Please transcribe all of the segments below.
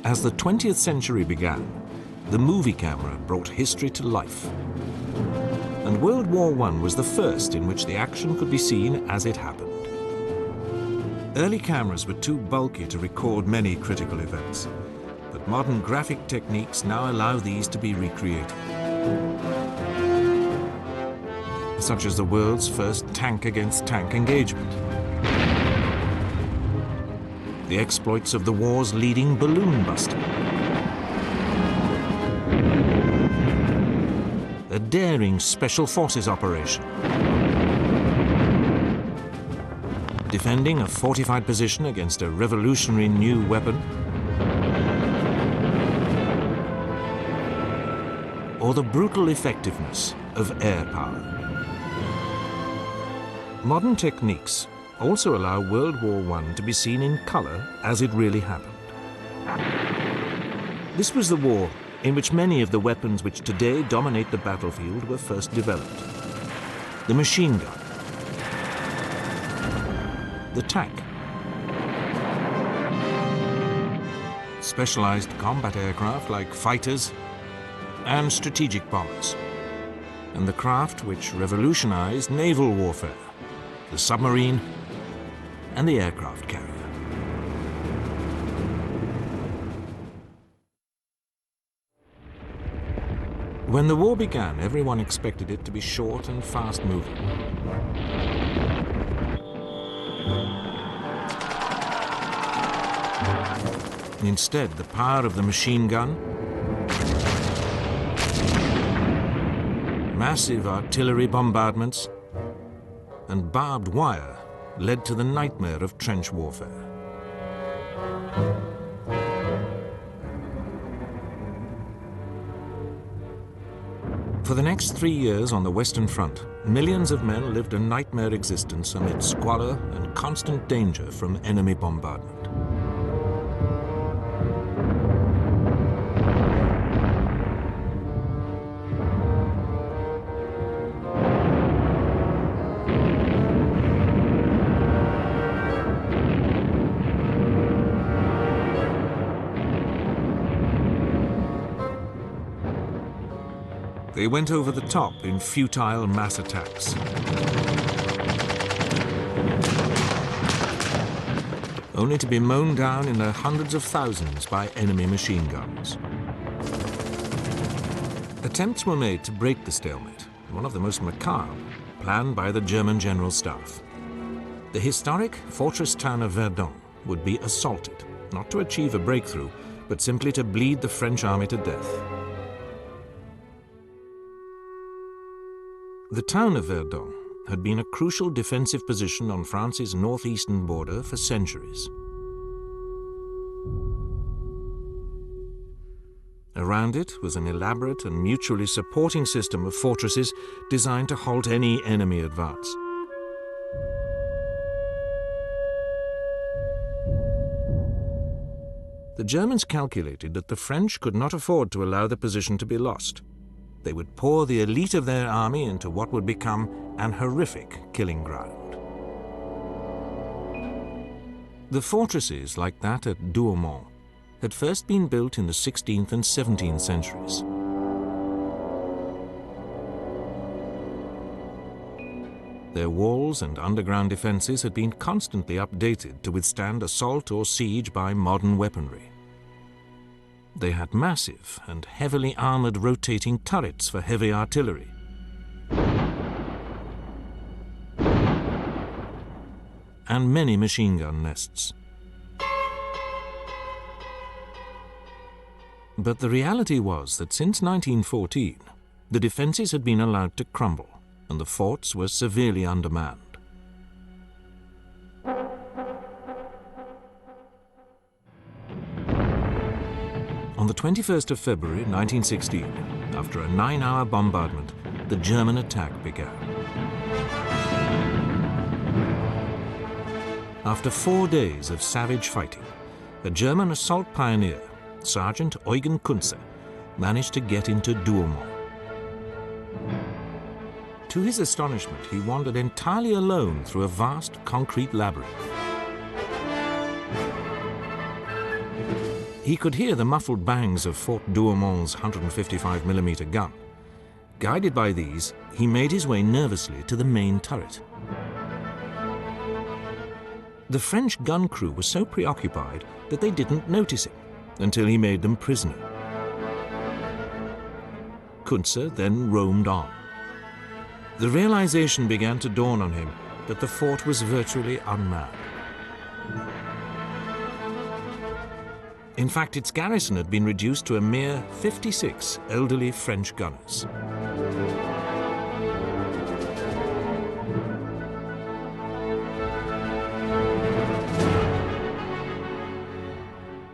As the 20th century began, the movie camera brought history to life. And World War I was the first in which the action could be seen as it happened. Early cameras were too bulky to record many critical events, but modern graphic techniques now allow these to be recreated. Such as the world's first tank-against-tank engagement, the exploits of the war's leading balloon buster, a daring special forces operation, defending a fortified position against a revolutionary new weapon, or the brutal effectiveness of air power. Modern techniques also allow World War I to be seen in color as it really happened. This was the war in which many of the weapons which today dominate the battlefield were first developed. The machine gun, the tank, specialized combat aircraft like fighters and strategic bombers, and the craft which revolutionized naval warfare, the submarine and the aircraft carrier. When the war began, everyone expected it to be short and fast-moving. Instead, the power of the machine gun, massive artillery bombardments, and barbed wire led to the nightmare of trench warfare. For the next 3 years on the Western Front, millions of men lived a nightmare existence amid squalor and constant danger from enemy bombardment. They went over the top in futile mass attacks. Only to be mown down in their hundreds of thousands by enemy machine guns. Attempts were made to break the stalemate, one of the most macabre, planned by the German General Staff. The historic fortress town of Verdun would be assaulted, not to achieve a breakthrough, but simply to bleed the French army to death. The town of Verdun had been a crucial defensive position on France's northeastern border for centuries. Around it was an elaborate and mutually supporting system of fortresses designed to halt any enemy advance. The Germans calculated that the French could not afford to allow the position to be lost. They would pour the elite of their army into what would become an horrific killing ground. The fortresses, like that at Douaumont, had first been built in the 16th and 17th centuries. Their walls and underground defenses had been constantly updated to withstand assault or siege by modern weaponry. They had massive and heavily armored rotating turrets for heavy artillery. And many machine gun nests. But the reality was that since 1914, the defenses had been allowed to crumble, and the forts were severely undermanned. On the 21st of February 1916, after a 9-hour bombardment, the German attack began. After 4 days of savage fighting, a German assault pioneer, Sergeant Eugen Kunze, managed to get into Douaumont. To his astonishment, he wandered entirely alone through a vast concrete labyrinth. He could hear the muffled bangs of Fort Douaumond's 155mm gun. Guided by these, he made his way nervously to the main turret. The French gun crew was so preoccupied that they didn't notice him until he made them prisoner. Kuntze then roamed on. The realization began to dawn on him that the fort was virtually unmanned. In fact, its garrison had been reduced to a mere 56 elderly French gunners.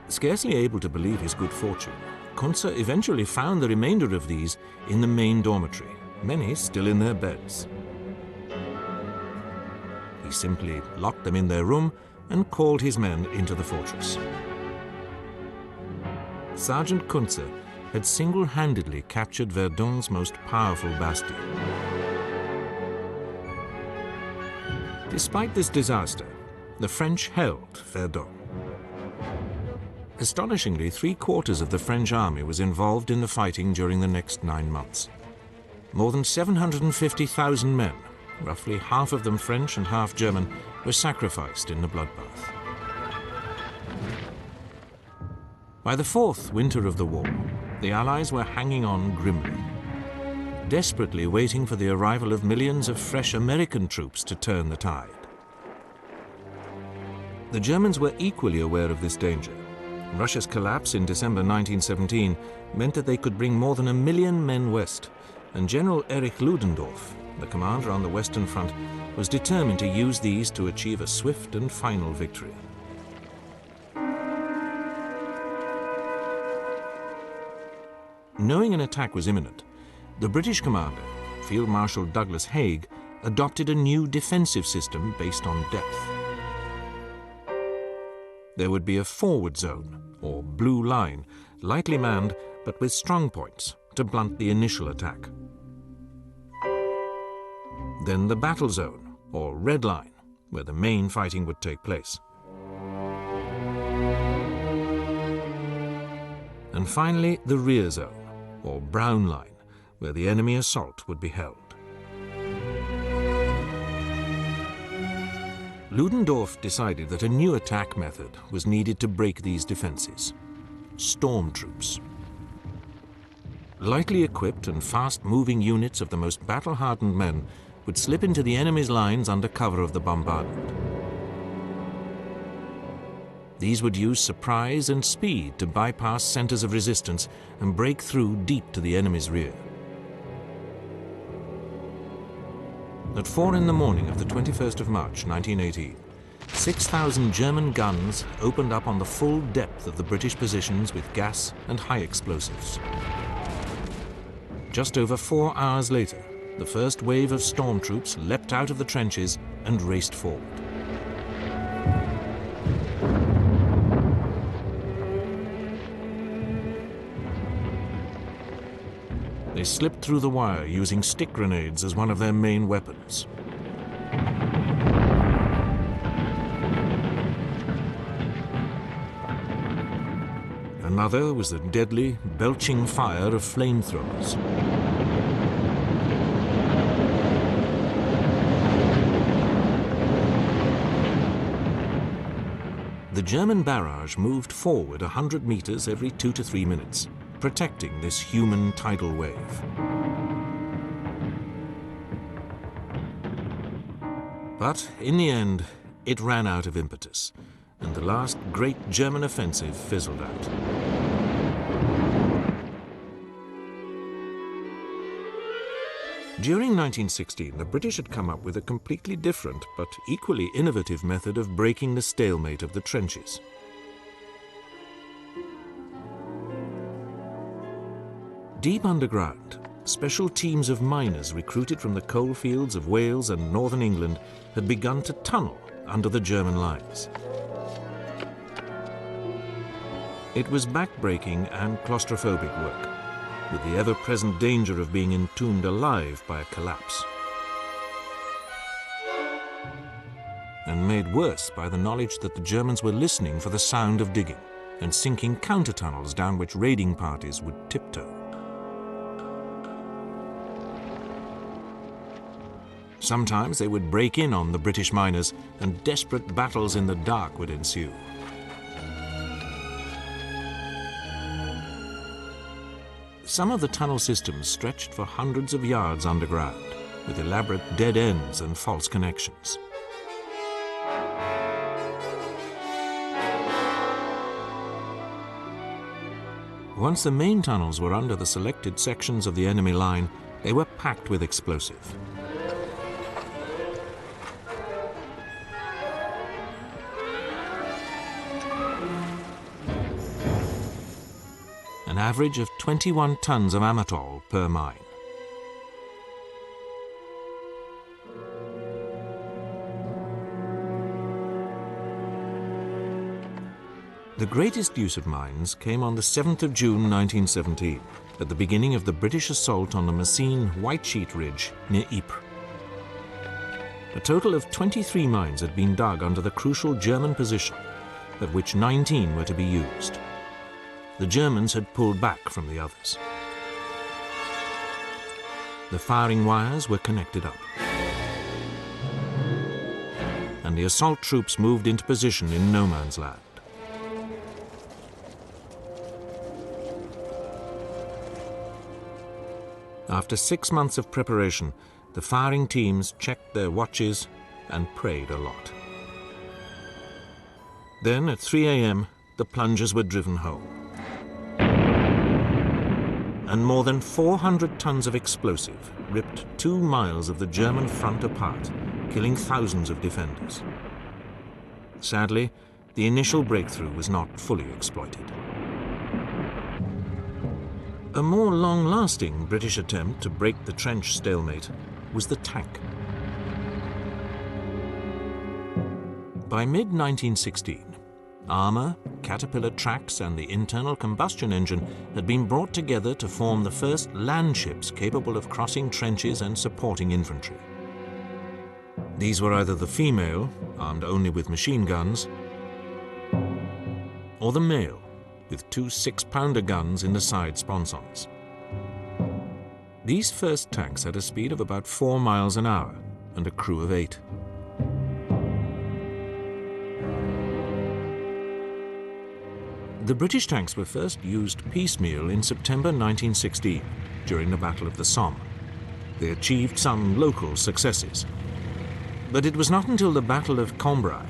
Scarcely able to believe his good fortune, Kuntze eventually found the remainder of these in the main dormitory, many still in their beds. He simply locked them in their room and called his men into the fortress. Sergeant Kuntze had single-handedly captured Verdun's most powerful bastion. Despite this disaster, the French held Verdun. Astonishingly, 3/4 of the French army was involved in the fighting during the next 9 months. More than 750,000 men, roughly half of them French and half German, were sacrificed in the bloodbath. By the fourth winter of the war, the Allies were hanging on grimly, desperately waiting for the arrival of millions of fresh American troops to turn the tide. The Germans were equally aware of this danger. Russia's collapse in December 1917 meant that they could bring more than 1 million men west, and General Erich Ludendorff, the commander on the Western Front, was determined to use these to achieve a swift and final victory. Knowing an attack was imminent, the British commander, Field Marshal Douglas Haig, adopted a new defensive system based on depth. There would be a forward zone, or blue line, lightly manned but with strong points to blunt the initial attack. Then the battle zone, or red line, where the main fighting would take place. And finally, the rear zone, or brown line, where the enemy assault would be held. Ludendorff decided that a new attack method was needed to break these defenses: storm troops. Lightly equipped and fast-moving units of the most battle-hardened men would slip into the enemy's lines under cover of the bombardment. These would use surprise and speed to bypass centers of resistance and break through deep to the enemy's rear. At 4 in the morning of the 21st of March, 1918, 6,000 German guns opened up on the full depth of the British positions with gas and high explosives. Just over 4 hours later, the first wave of storm troops leapt out of the trenches and raced forward. They slipped through the wire using stick grenades as one of their main weapons. Another was the deadly, belching fire of flamethrowers. The German barrage moved forward 100 meters every 2 to 3 minutes, protecting this human tidal wave. But in the end, it ran out of impetus, and the last great German offensive fizzled out. During 1916, the British had come up with a completely different but equally innovative method of breaking the stalemate of the trenches. Deep underground, special teams of miners recruited from the coal fields of Wales and northern England had begun to tunnel under the German lines. It was back-breaking and claustrophobic work, with the ever-present danger of being entombed alive by a collapse. And made worse by the knowledge that the Germans were listening for the sound of digging. and sinking counter-tunnels down which raiding parties would tiptoe. Sometimes they would break in on the British miners, and desperate battles in the dark would ensue. Some of the tunnel systems stretched for hundreds of yards underground, with elaborate dead ends and false connections. Once the main tunnels were under the selected sections of the enemy line, they were packed with explosive. An average of 21 tons of amatol per mine. The greatest use of mines came on the 7th of June 1917, at the beginning of the British assault on the Messines White Sheet Ridge near Ypres. A total of 23 mines had been dug under the crucial German position, of which 19 were to be used. The Germans had pulled back from the others. The firing wires were connected up, and the assault troops moved into position in no man's land. After 6 months of preparation, the firing teams checked their watches and prayed a lot. Then, at 3 a.m., the plungers were driven home. And more than 400 tons of explosive ripped 2 miles of the German front apart, killing thousands of defenders. Sadly, the initial breakthrough was not fully exploited. A more long-lasting British attempt to break the trench stalemate was the tank. By mid-1916, armour, caterpillar tracks and the internal combustion engine had been brought together to form the first land ships capable of crossing trenches and supporting infantry. These were either the female, armed only with machine guns, or the male, with 2 6-pounder guns in the side sponsons. These first tanks had a speed of about 4 miles an hour and a crew of 8. The British tanks were first used piecemeal in September 1916, during the Battle of the Somme. They achieved some local successes. But it was not until the Battle of Cambrai,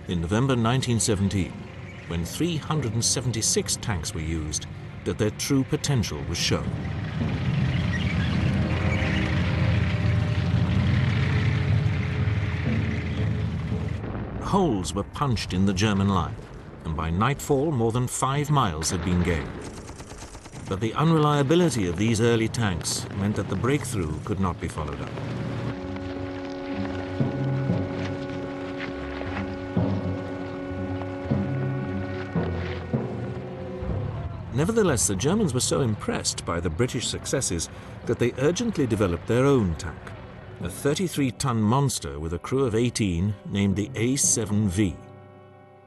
in November 1917, when 376 tanks were used, that their true potential was shown. Holes were punched in the German line, and by nightfall more than 5 miles had been gained. But the unreliability of these early tanks meant that the breakthrough could not be followed up. Nevertheless, the Germans were so impressed by the British successes that they urgently developed their own tank, a 33-ton monster with a crew of 18 named the A7V.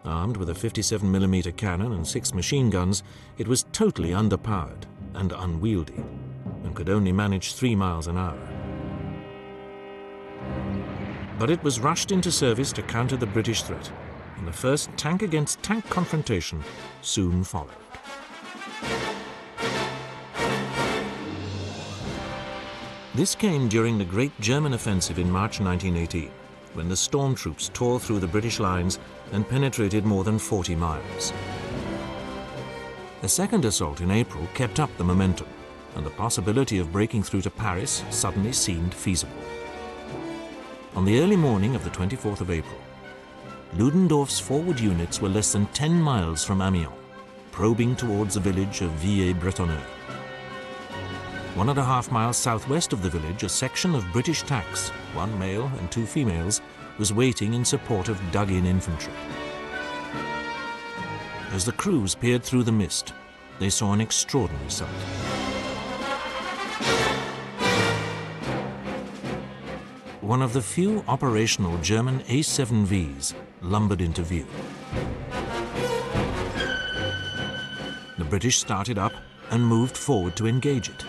Armed with a 57mm cannon and 6 machine guns, it was totally underpowered and unwieldy, and could only manage 3 miles an hour. But it was rushed into service to counter the British threat, and the first tank-against-tank confrontation soon followed. This came during the Great German Offensive in March 1918, when the storm troops tore through the British lines and penetrated more than 40 miles. A second assault in April kept up the momentum, and the possibility of breaking through to Paris suddenly seemed feasible. On the early morning of the 24th of April, Ludendorff's forward units were less than 10 miles from Amiens, probing towards the village of Villers-Bretonneux. 1.5 miles southwest of the village, a section of British tanks, 1 male and 2 females, was waiting in support of dug-in infantry. As the crews peered through the mist, they saw an extraordinary sight. One of the few operational German A7Vs lumbered into view. The British started up and moved forward to engage it.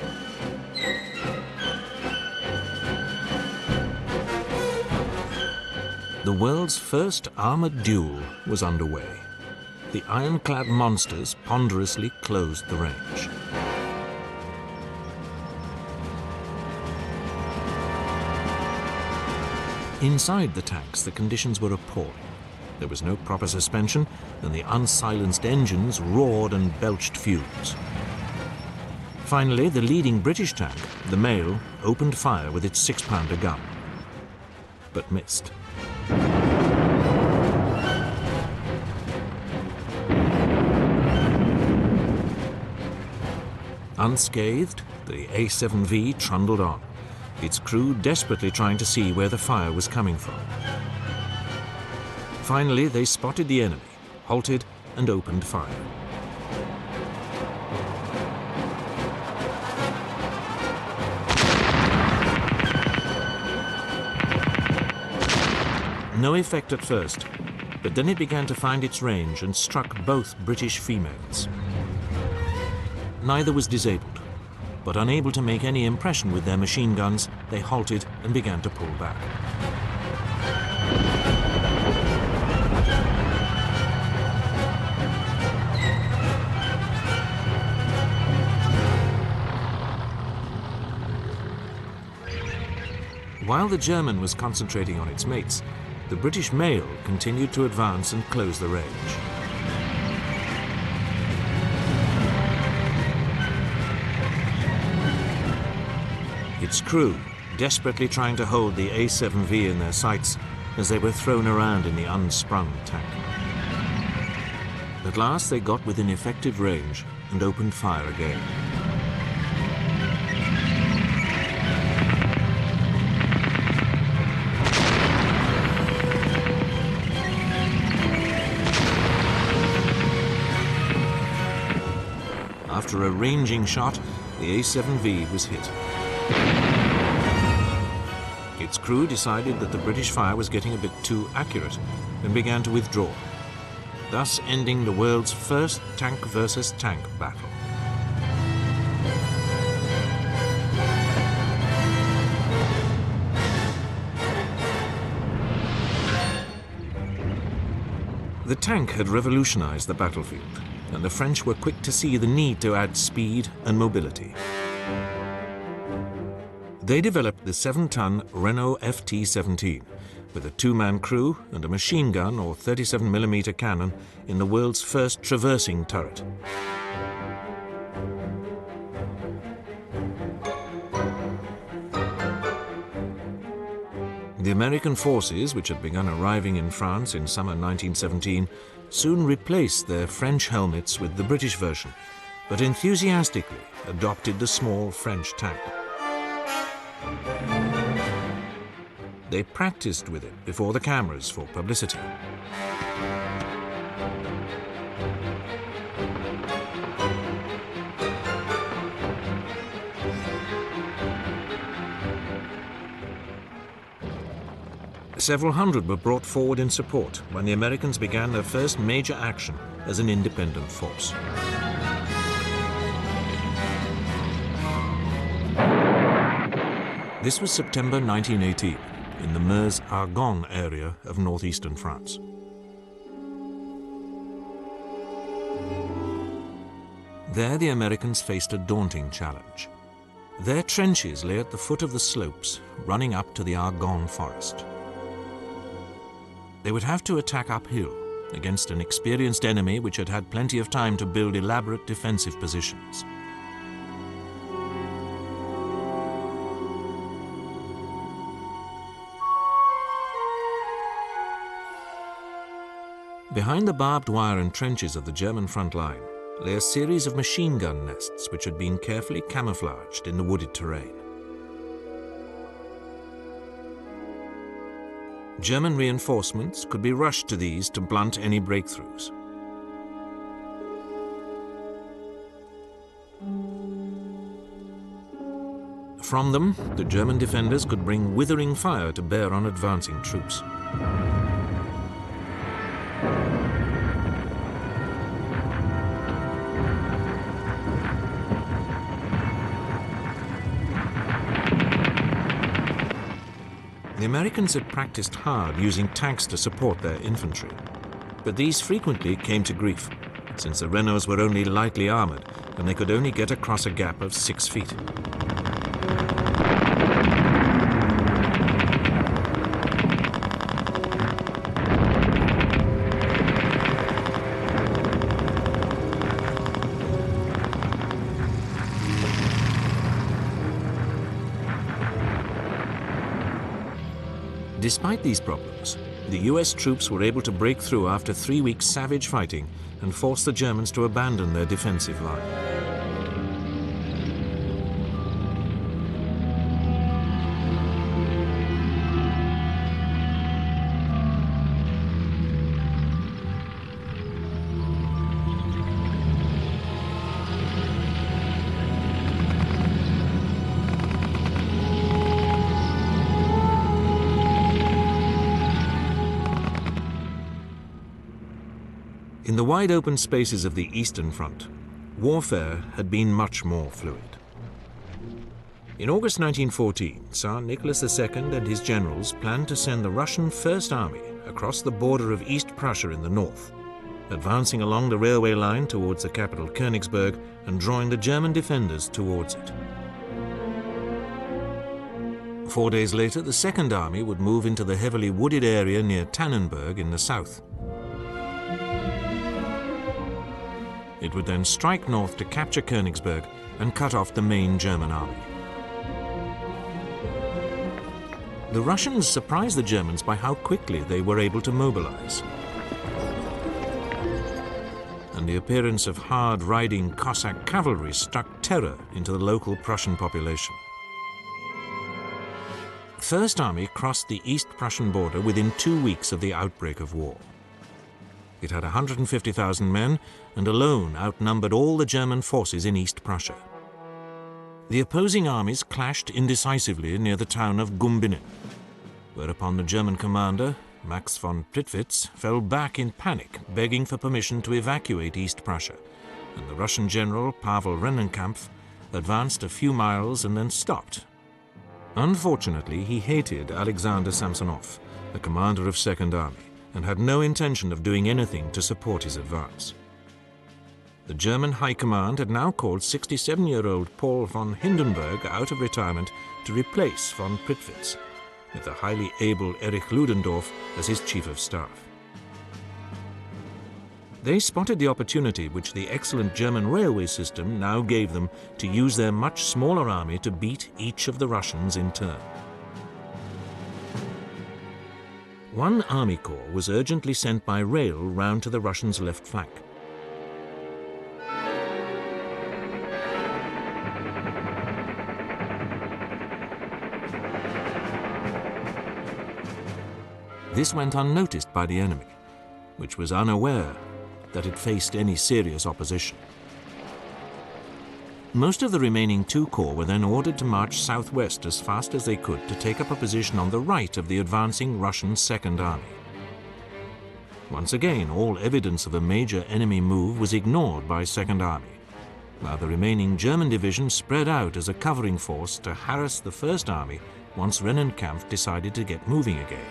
The world's first armored duel was underway. The ironclad monsters ponderously closed the range. Inside the tanks, the conditions were appalling. There was no proper suspension, and the unsilenced engines roared and belched fumes. Finally, the leading British tank, the Mail, opened fire with its 6-pounder gun, but missed. Unscathed, the A7V trundled on, its crew desperately trying to see where the fire was coming from. Finally, they spotted the enemy, halted, and opened fire. No effect at first, but then it began to find its range and struck both British females. Neither was disabled, but unable to make any impression with their machine guns, they halted and began to pull back. While the German was concentrating on its mates, the British Mail continued to advance and close the range. Its crew desperately trying to hold the A7V in their sights as they were thrown around in the unsprung tank. At last they got within effective range and opened fire again. After a ranging shot, the A7V was hit. Its crew decided that the British fire was getting a bit too accurate and began to withdraw, thus ending the world's first tank versus tank battle. The tank had revolutionized the battlefield, and the French were quick to see the need to add speed and mobility. They developed the 7-ton Renault FT-17 with a 2-man crew and a machine gun or 37mm cannon in the world's first traversing turret. The American forces, which had begun arriving in France in summer 1917, soon replaced their French helmets with the British version, but enthusiastically adopted the small French tank. They practiced with it before the cameras for publicity. Several hundred were brought forward in support when the Americans began their first major action as an independent force. This was September 1918 in the Meuse-Argonne area of northeastern France. There the Americans faced a daunting challenge. Their trenches lay at the foot of the slopes running up to the Argonne forest. They would have to attack uphill against an experienced enemy which had had plenty of time to build elaborate defensive positions. Behind the barbed wire and trenches of the German front line lay a series of machine gun nests which had been carefully camouflaged in the wooded terrain. German reinforcements could be rushed to these to blunt any breakthroughs. From them, the German defenders could bring withering fire to bear on advancing troops. The Americans had practiced hard using tanks to support their infantry, but these frequently came to grief, since the Renaults were only lightly armored and they could only get across a gap of 6 feet. Despite these problems, the US troops were able to break through after 3 weeks' savage fighting and force the Germans to abandon their defensive line. In the wide open spaces of the Eastern Front, warfare had been much more fluid. In August 1914, Tsar Nicholas II and his generals planned to send the Russian First Army across the border of East Prussia in the north, advancing along the railway line towards the capital Königsberg and drawing the German defenders towards it. 4 days later, the Second Army would move into the heavily wooded area near Tannenberg in the south. It would then strike north to capture Königsberg and cut off the main German army. The Russians surprised the Germans by how quickly they were able to mobilize. And the appearance of hard-riding Cossack cavalry struck terror into the local Prussian population. First Army crossed the East Prussian border within 2 weeks of the outbreak of war. It had 150,000 men and alone outnumbered all the German forces in East Prussia. The opposing armies clashed indecisively near the town of Gumbinnen, whereupon the German commander, Max von Prittwitz, fell back in panic, begging for permission to evacuate East Prussia, and the Russian general Pavel Rennenkampf advanced a few miles and then stopped. Unfortunately, he hated Alexander Samsonov, the commander of Second Army, and had no intention of doing anything to support his advance. The German High Command had now called 67-year-old Paul von Hindenburg out of retirement to replace von Prittwitz, with the highly able Erich Ludendorff as his chief of staff. They spotted the opportunity which the excellent German railway system now gave them to use their much smaller army to beat each of the Russians in turn. One army corps was urgently sent by rail round to the Russians' left flank. This went unnoticed by the enemy, which was unaware that it faced any serious opposition. Most of the remaining 2 corps were then ordered to march southwest as fast as they could to take up a position on the right of the advancing Russian Second Army. Once again, all evidence of a major enemy move was ignored by Second Army, while the remaining German division spread out as a covering force to harass the First Army once Rennenkampf decided to get moving again.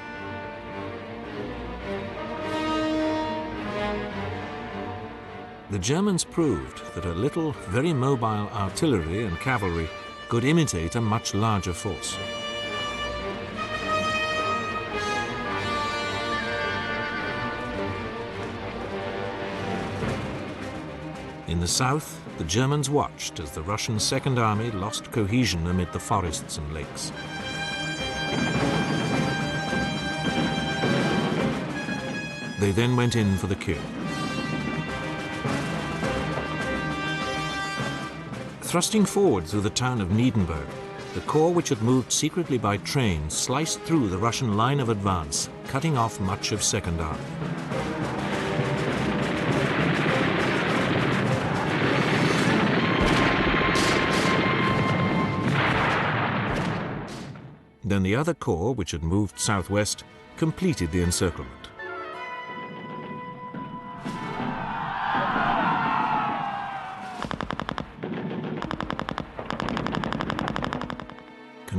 The Germans proved that a little, very mobile artillery and cavalry could imitate a much larger force. In the south, the Germans watched as the Russian Second Army lost cohesion amid the forests and lakes. They then went in for the kill. Thrusting forward through the town of Niedenberg, the corps which had moved secretly by train sliced through the Russian line of advance, cutting off much of Second Army. Then the other corps, which had moved southwest, completed the encirclement.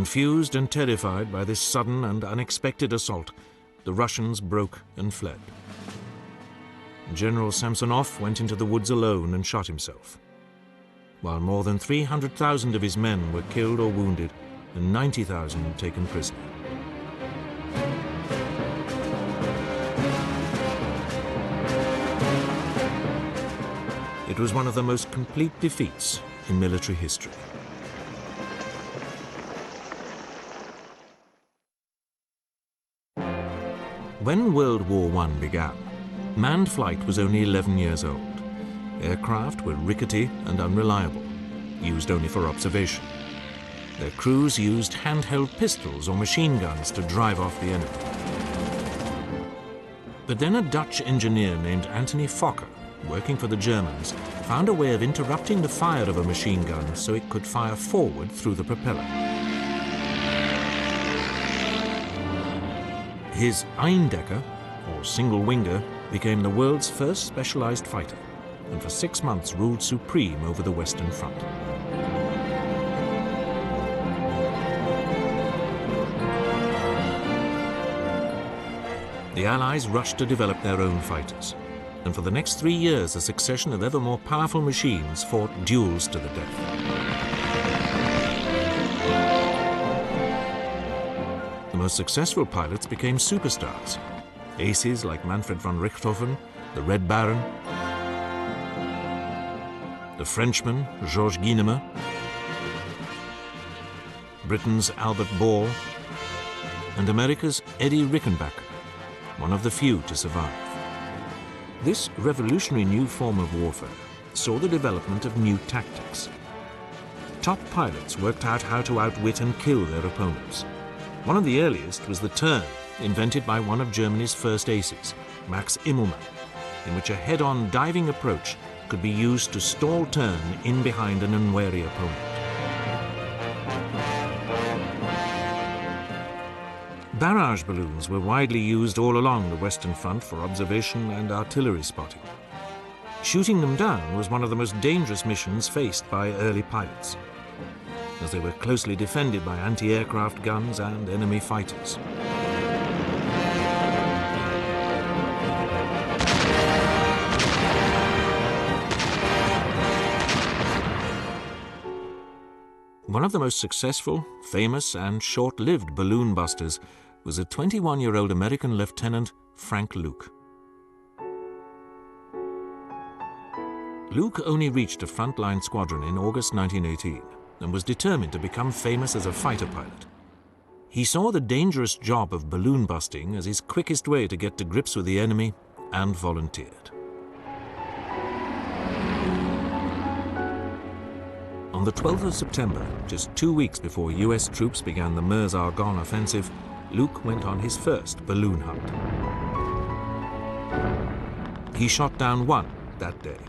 Confused and terrified by this sudden and unexpected assault, the Russians broke and fled. General Samsonov went into the woods alone and shot himself, while more than 300,000 of his men were killed or wounded and 90,000 taken prisoner. It was one of the most complete defeats in military history. When World War I began, manned flight was only 11 years old. Aircraft were rickety and unreliable, used only for observation. Their crews used handheld pistols or machine guns to drive off the enemy. But then a Dutch engineer named Anthony Fokker, working for the Germans, found a way of interrupting the fire of a machine gun so it could fire forward through the propeller. His Eindecker, or single-winger, became the world's first specialized fighter, and for 6 months ruled supreme over the Western Front. The Allies rushed to develop their own fighters, and for the next 3 years a succession of ever more powerful machines fought duels to the death. The most successful pilots became superstars. Aces like Manfred von Richthofen, the Red Baron, the Frenchman Georges Guynemer, Britain's Albert Ball, and America's Eddie Rickenbacker, one of the few to survive. This revolutionary new form of warfare saw the development of new tactics. Top pilots worked out how to outwit and kill their opponents. One of the earliest was the turn, invented by one of Germany's first aces, Max Immelmann, in which a head-on diving approach could be used to stall turn in behind an unwary opponent. Barrage balloons were widely used all along the Western Front for observation and artillery spotting. Shooting them down was one of the most dangerous missions faced by early pilots, as they were closely defended by anti-aircraft guns and enemy fighters. One of the most successful, famous, and short-lived balloon busters was a 21-year-old American Lieutenant Frank Luke. Luke only reached a frontline squadron in August 1918 and was determined to become famous as a fighter pilot. He saw the dangerous job of balloon busting as his quickest way to get to grips with the enemy and volunteered. On the 12th of September, just 2 weeks before US troops began the Meuse-Argonne offensive, Luke went on his first balloon hunt. He shot down one that day.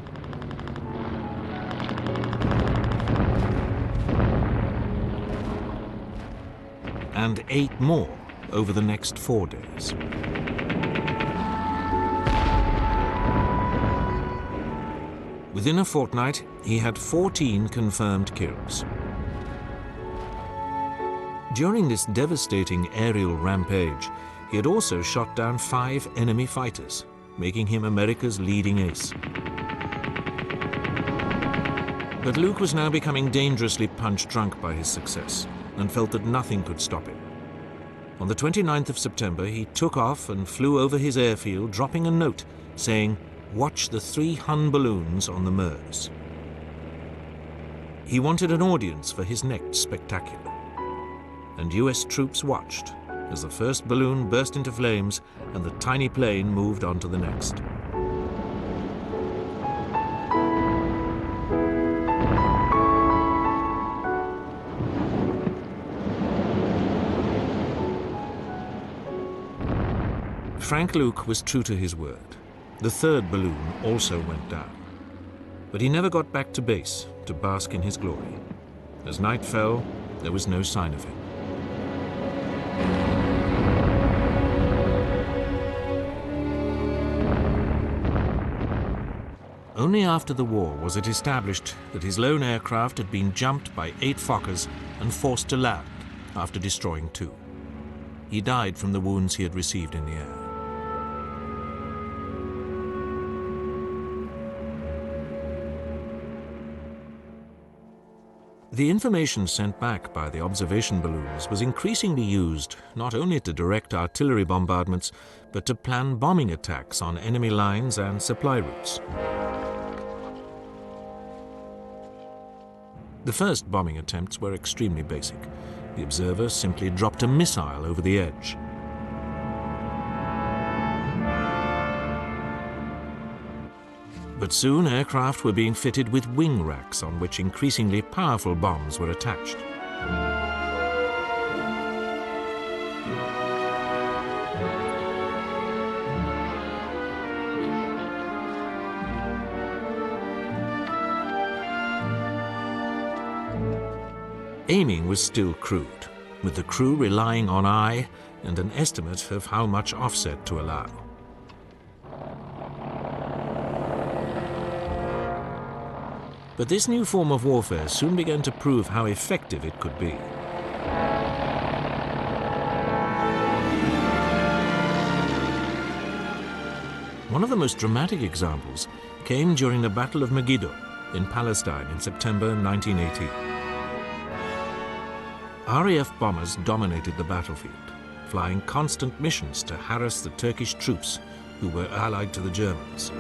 And 8 more over the next 4 days. Within a fortnight, he had 14 confirmed kills. During this devastating aerial rampage, he had also shot down 5 enemy fighters, making him America's leading ace. But Luke was now becoming dangerously punch-drunk by his success, and felt that nothing could stop him. On the 29th of September, he took off and flew over his airfield, dropping a note saying, "Watch the 3 Hun balloons on the Meuse." He wanted an audience for his next spectacular. And US troops watched as the first balloon burst into flames and the tiny plane moved on to the next. Frank Luke was true to his word. The 3rd balloon also went down. But he never got back to base to bask in his glory. As night fell, there was no sign of him. Only after the war was it established that his lone aircraft had been jumped by 8 Fokkers and forced to land, after destroying 2. He died from the wounds he had received in the air. The information sent back by the observation balloons was increasingly used not only to direct artillery bombardments, but to plan bombing attacks on enemy lines and supply routes. The first bombing attempts were extremely basic. The observer simply dropped a missile over the edge. But soon aircraft were being fitted with wing racks on which increasingly powerful bombs were attached. Aiming was still crude, with the crew relying on eye and an estimate of how much offset to allow. But this new form of warfare soon began to prove how effective it could be. One of the most dramatic examples came during the Battle of Megiddo in Palestine in September 1918. RAF bombers dominated the battlefield, flying constant missions to harass the Turkish troops who were allied to the Germans.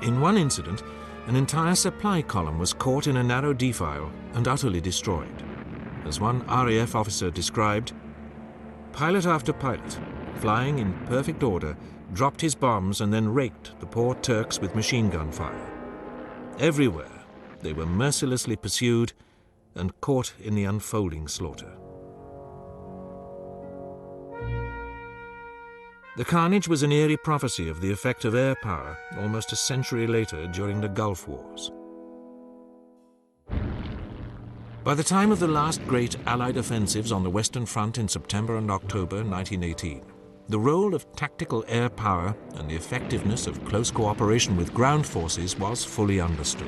In one incident, an entire supply column was caught in a narrow defile and utterly destroyed. As one RAF officer described, pilot after pilot, flying in perfect order, dropped his bombs and then raked the poor Turks with machine gun fire. Everywhere, they were mercilessly pursued and caught in the unfolding slaughter. The carnage was an eerie prophecy of the effect of air power almost a century later during the Gulf Wars. By the time of the last great Allied offensives on the Western Front in September and October 1918, the role of tactical air power and the effectiveness of close cooperation with ground forces was fully understood.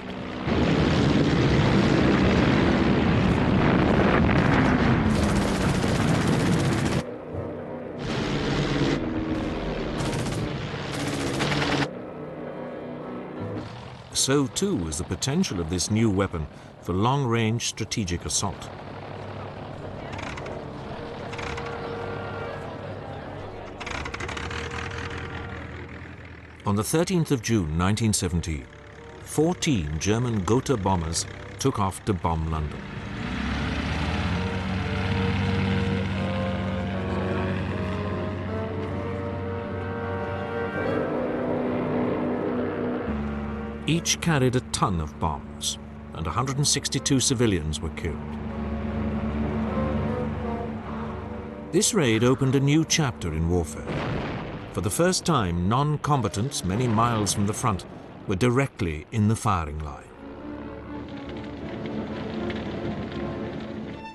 So too was the potential of this new weapon for long-range strategic assault. On the 13th of June 1917, 14 German Gotha bombers took off to bomb London. Each carried a ton of bombs, and 162 civilians were killed. This raid opened a new chapter in warfare. For the first time, non-combatants many miles from the front were directly in the firing line.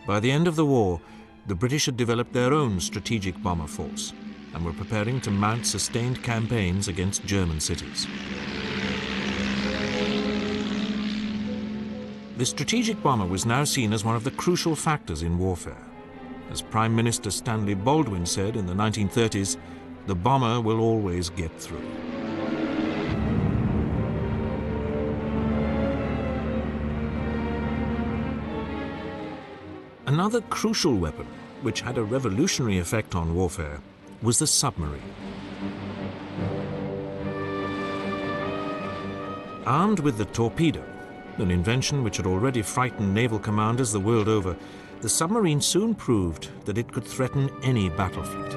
By the end of the war, the British had developed their own strategic bomber force and were preparing to mount sustained campaigns against German cities. The strategic bomber was now seen as one of the crucial factors in warfare. As Prime Minister Stanley Baldwin said in the 1930s, the bomber will always get through. Another crucial weapon, which had a revolutionary effect on warfare, was the submarine. Armed with the torpedo, an invention which had already frightened naval commanders the world over, the submarine soon proved that it could threaten any battle fleet.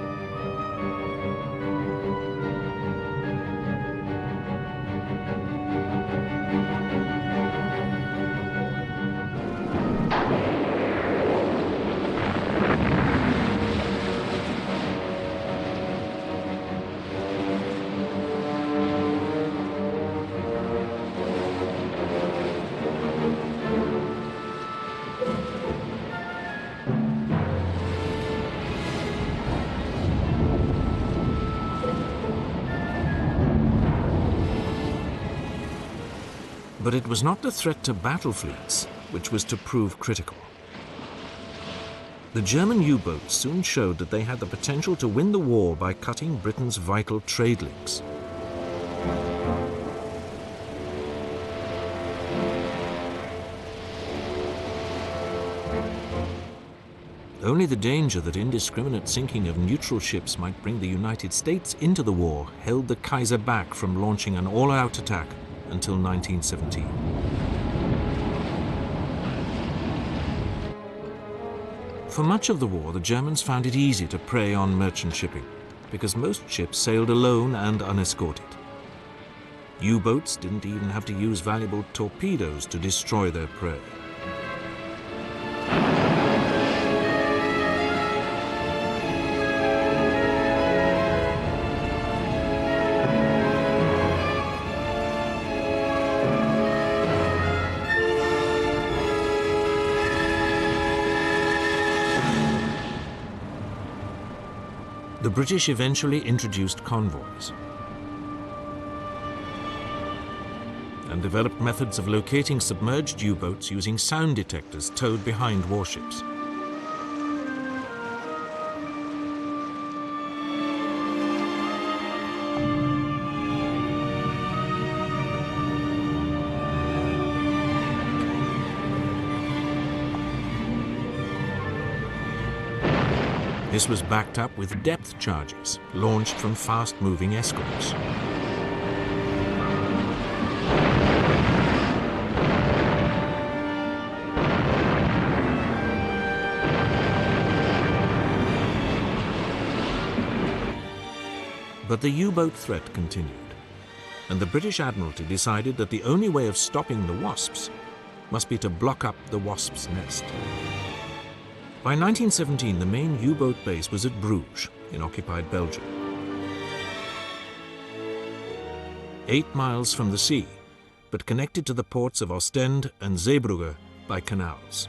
But it was not the threat to battle fleets which was to prove critical. The German U-boats soon showed that they had the potential to win the war by cutting Britain's vital trade links. Only the danger that indiscriminate sinking of neutral ships might bring the United States into the war held the Kaiser back from launching an all-out attack until 1917. For much of the war, the Germans found it easy to prey on merchant shipping, because most ships sailed alone and unescorted. U-boats didn't even have to use valuable torpedoes to destroy their prey. The British eventually introduced convoys and developed methods of locating submerged U-boats using sound detectors towed behind warships. This was backed up with depth charges launched from fast-moving escorts. But the U-boat threat continued, and the British Admiralty decided that the only way of stopping the Wasps must be to block up the Wasp's nest. By 1917, the main U-boat base was at Bruges, in occupied Belgium. 8 miles from the sea, but connected to the ports of Ostend and Zeebrugge by canals.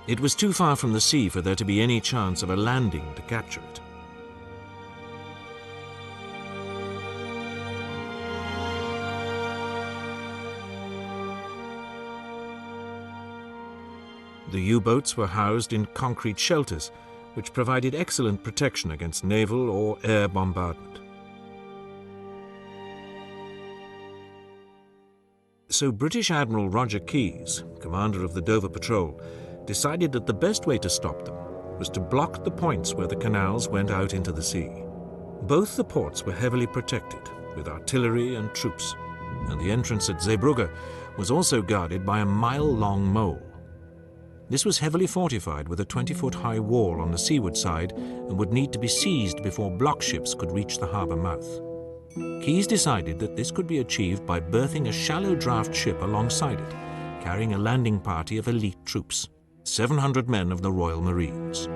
It was too far from the sea for there to be any chance of a landing to capture it. The U-boats were housed in concrete shelters, which provided excellent protection against naval or air bombardment. So British Admiral Roger Keyes, commander of the Dover Patrol, decided that the best way to stop them was to block the points where the canals went out into the sea. Both the ports were heavily protected, with artillery and troops, and the entrance at Zeebrugge was also guarded by a mile-long mole. This was heavily fortified with a 20-foot-high wall on the seaward side and would need to be seized before block ships could reach the harbour mouth. Keyes decided that this could be achieved by berthing a shallow draft ship alongside it, carrying a landing party of elite troops, 700 men of the Royal Marines.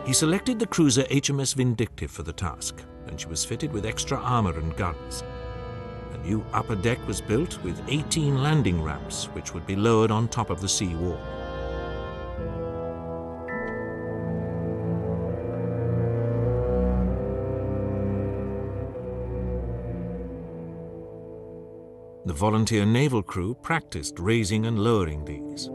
He selected the cruiser HMS Vindictive for the task, and she was fitted with extra armour and guns. A new upper deck was built with 18 landing ramps, which would be lowered on top of the sea wall. The volunteer naval crew practiced raising and lowering these.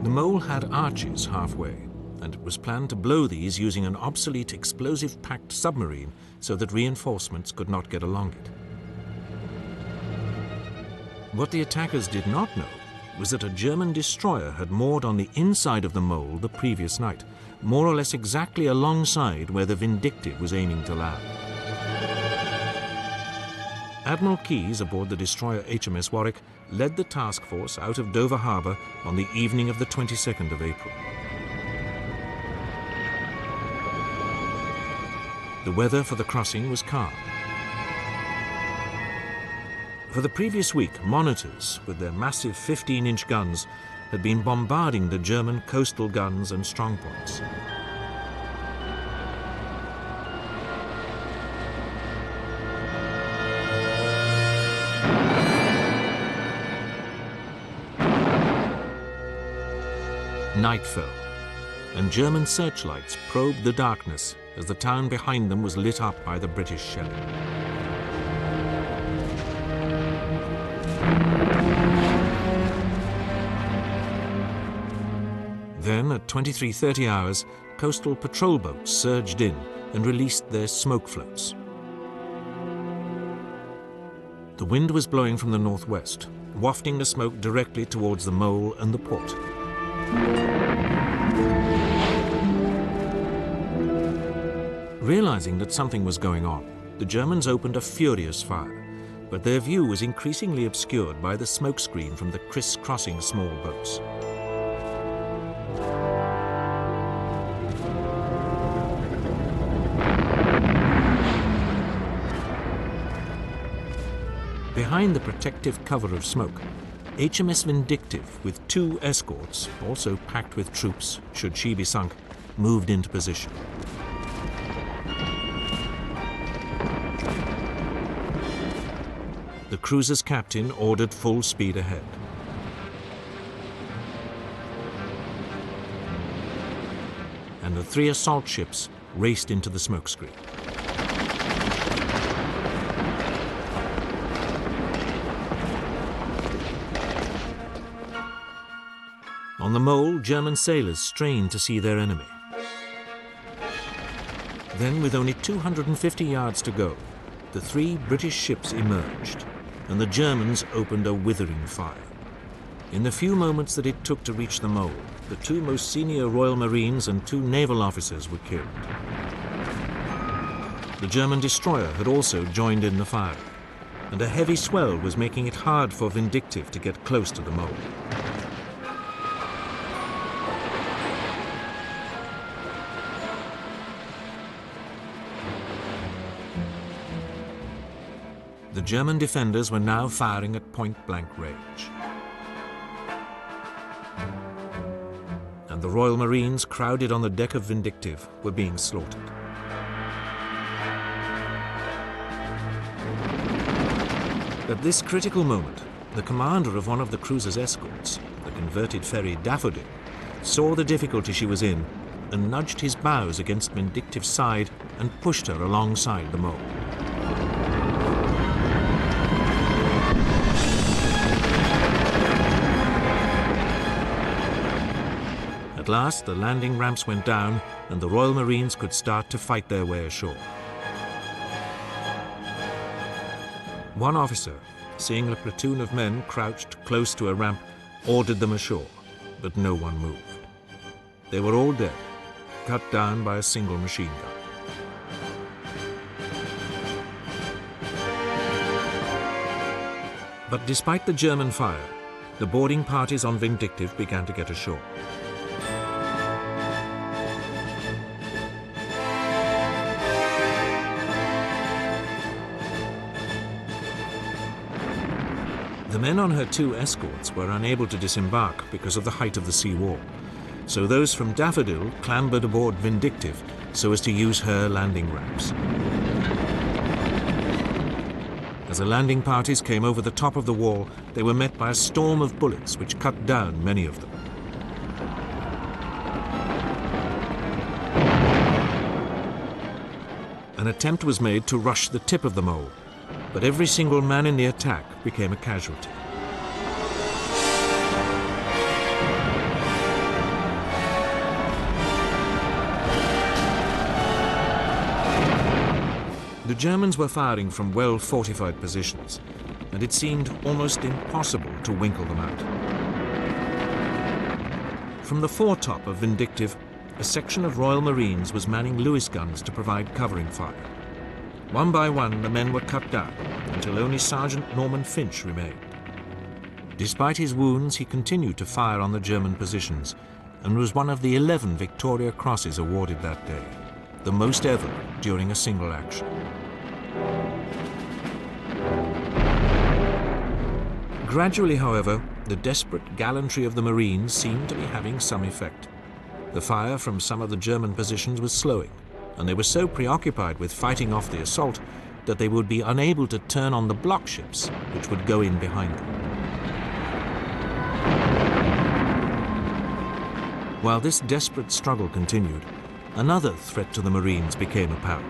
The mole had arches halfway, and it was planned to blow these using an obsolete explosive-packed submarine so that reinforcements could not get along it. What the attackers did not know was that a German destroyer had moored on the inside of the mole the previous night, more or less exactly alongside where the Vindictive was aiming to land. Admiral Keyes, aboard the destroyer HMS Warwick, led the task force out of Dover Harbour on the evening of the 22nd of April. The weather for the crossing was calm. For the previous week, monitors, with their massive 15-inch guns, had been bombarding the German coastal guns and strongpoints. Night fell, and German searchlights probed the darkness as the town behind them was lit up by the British shelling. Then, at 23:30 hours, coastal patrol boats surged in and released their smoke floats. The wind was blowing from the northwest, wafting the smoke directly towards the mole and the port. Realizing that something was going on, the Germans opened a furious fire, but their view was increasingly obscured by the smokescreen from the criss-crossing small boats. Behind the protective cover of smoke, HMS Vindictive, with 2 escorts, also packed with troops, should she be sunk, moved into position. The cruiser's captain ordered full speed ahead. And the 3 assault ships raced into the smokescreen. On the mole, German sailors strained to see their enemy. Then, with only 250 yards to go, the 3 British ships emerged, and the Germans opened a withering fire. In the few moments that it took to reach the mole, the 2 most senior Royal Marines and 2 naval officers were killed. The German destroyer had also joined in the fire, and a heavy swell was making it hard for Vindictive to get close to the mole. The German defenders were now firing at point-blank range. And the Royal Marines, crowded on the deck of Vindictive, were being slaughtered. At this critical moment, the commander of one of the cruiser's escorts, the converted ferry Daffodil, saw the difficulty she was in and nudged his bows against Vindictive's side and pushed her alongside the mole. At last, the landing ramps went down and the Royal Marines could start to fight their way ashore. One officer, seeing a platoon of men crouched close to a ramp, ordered them ashore, but no one moved. They were all dead, cut down by a single machine gun. But despite the German fire, the boarding parties on Vindictive began to get ashore. The men on her 2 escorts were unable to disembark because of the height of the sea wall, so those from Daffodil clambered aboard Vindictive so as to use her landing ramps. As the landing parties came over the top of the wall, they were met by a storm of bullets which cut down many of them. An attempt was made to rush the tip of the mole, but every single man in the attack became a casualty. The Germans were firing from well-fortified positions, and it seemed almost impossible to winkle them out. From the foretop of Vindictive, a section of Royal Marines was manning Lewis guns to provide covering fire. One by one, the men were cut down until only Sergeant Norman Finch remained. Despite his wounds, he continued to fire on the German positions and was one of the 11 Victoria Crosses awarded that day, the most ever during a single action. Gradually, however, the desperate gallantry of the Marines seemed to be having some effect. The fire from some of the German positions was slowing, and they were so preoccupied with fighting off the assault that they would be unable to turn on the block ships, which would go in behind them. While this desperate struggle continued, another threat to the Marines became apparent.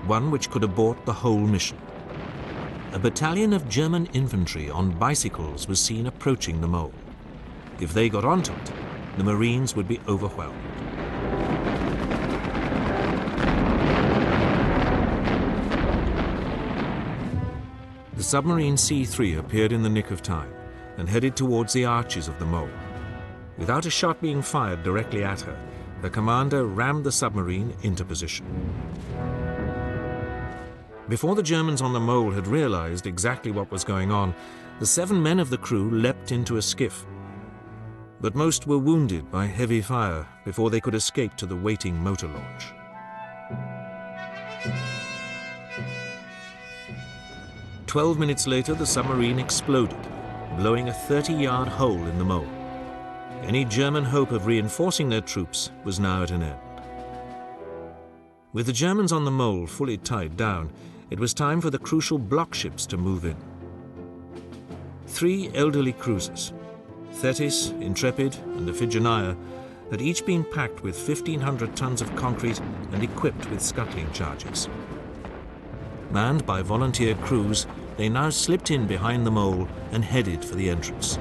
One which could abort the whole mission. A battalion of German infantry on bicycles was seen approaching the mole. If they got onto it, the Marines would be overwhelmed. The submarine C-3 appeared in the nick of time and headed towards the arches of the mole. Without a shot being fired directly at her, the commander rammed the submarine into position. Before the Germans on the mole had realized exactly what was going on, the 7 men of the crew leapt into a skiff. But most were wounded by heavy fire before they could escape to the waiting motor launch. "12 minutes later, the submarine exploded, blowing a 30-yard hole in the mole. Any German hope of reinforcing their troops was now at an end. With the Germans on the mole fully tied down, it was time for the crucial block ships to move in. 3 elderly cruisers, Thetis, Intrepid, and Iphigenia, had each been packed with 1,500 tons of concrete and equipped with scuttling charges. Manned by volunteer crews, they now slipped in behind the mole and headed for the entrance.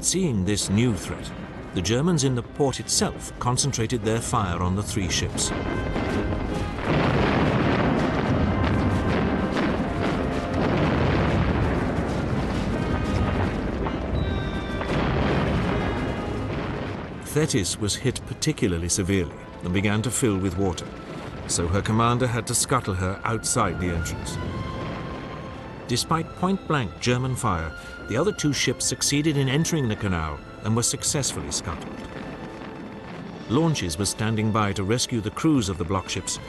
Seeing this new threat, the Germans in the port itself concentrated their fire on the 3 ships. Thetis was hit particularly severely and began to fill with water, so her commander had to scuttle her outside the entrance. Despite point-blank German fire, the other 2 ships succeeded in entering the canal and were successfully scuttled. Launches were standing by to rescue the crews of the block ships,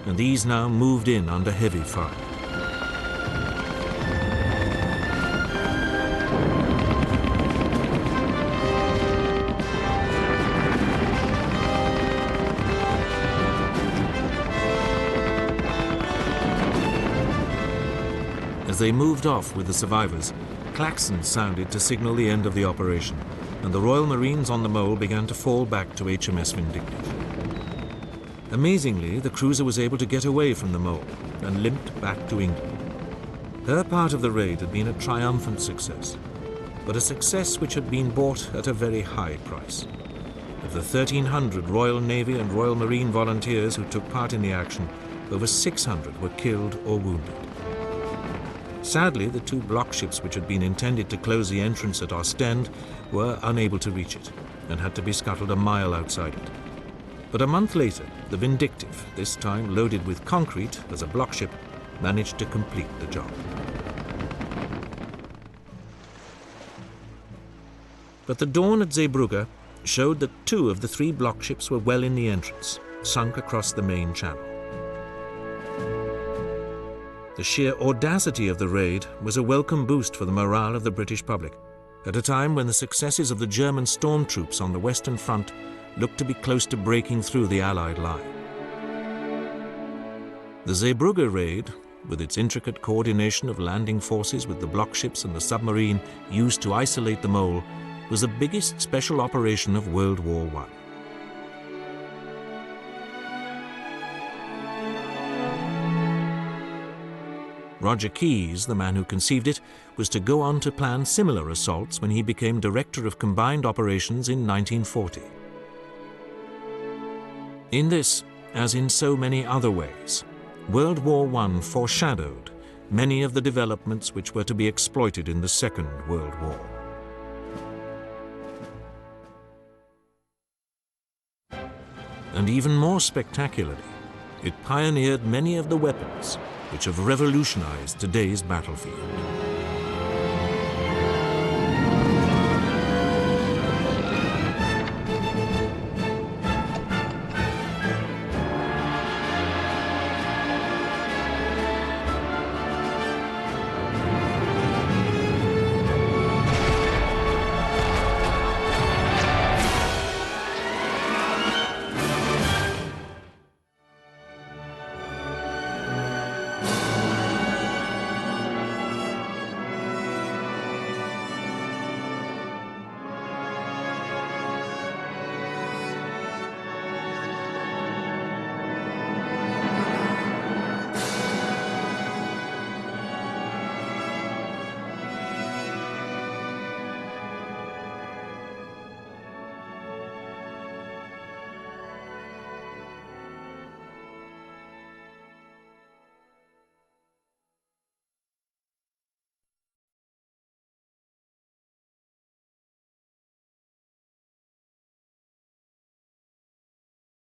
and these now moved in under heavy fire. As they moved off with the survivors, klaxons sounded to signal the end of the operation, and the Royal Marines on the mole began to fall back to HMS Vindictive. Amazingly, the cruiser was able to get away from the mole and limped back to England. Her part of the raid had been a triumphant success, but a success which had been bought at a very high price. Of the 1,300 Royal Navy and Royal Marine volunteers who took part in the action, over 600 were killed or wounded. Sadly, the 2 block ships which had been intended to close the entrance at Ostend were unable to reach it and had to be scuttled a mile outside it. But a month later, the Vindictive, this time loaded with concrete as a block ship, managed to complete the job. But the dawn at Zeebrugge showed that 2 of the 3 block ships were well in the entrance, sunk across the main channel. The sheer audacity of the raid was a welcome boost for the morale of the British public, at a time when the successes of the German storm troops on the Western Front looked to be close to breaking through the Allied line. The Zeebrugge raid, with its intricate coordination of landing forces with the block ships and the submarine used to isolate the mole, was the biggest special operation of World War I. Roger Keyes, the man who conceived it, was to go on to plan similar assaults when he became Director of Combined Operations in 1940. In this, as in so many other ways, World War I foreshadowed many of the developments which were to be exploited in the Second World War. And even more spectacularly, it pioneered many of the weapons which have revolutionized today's battlefield.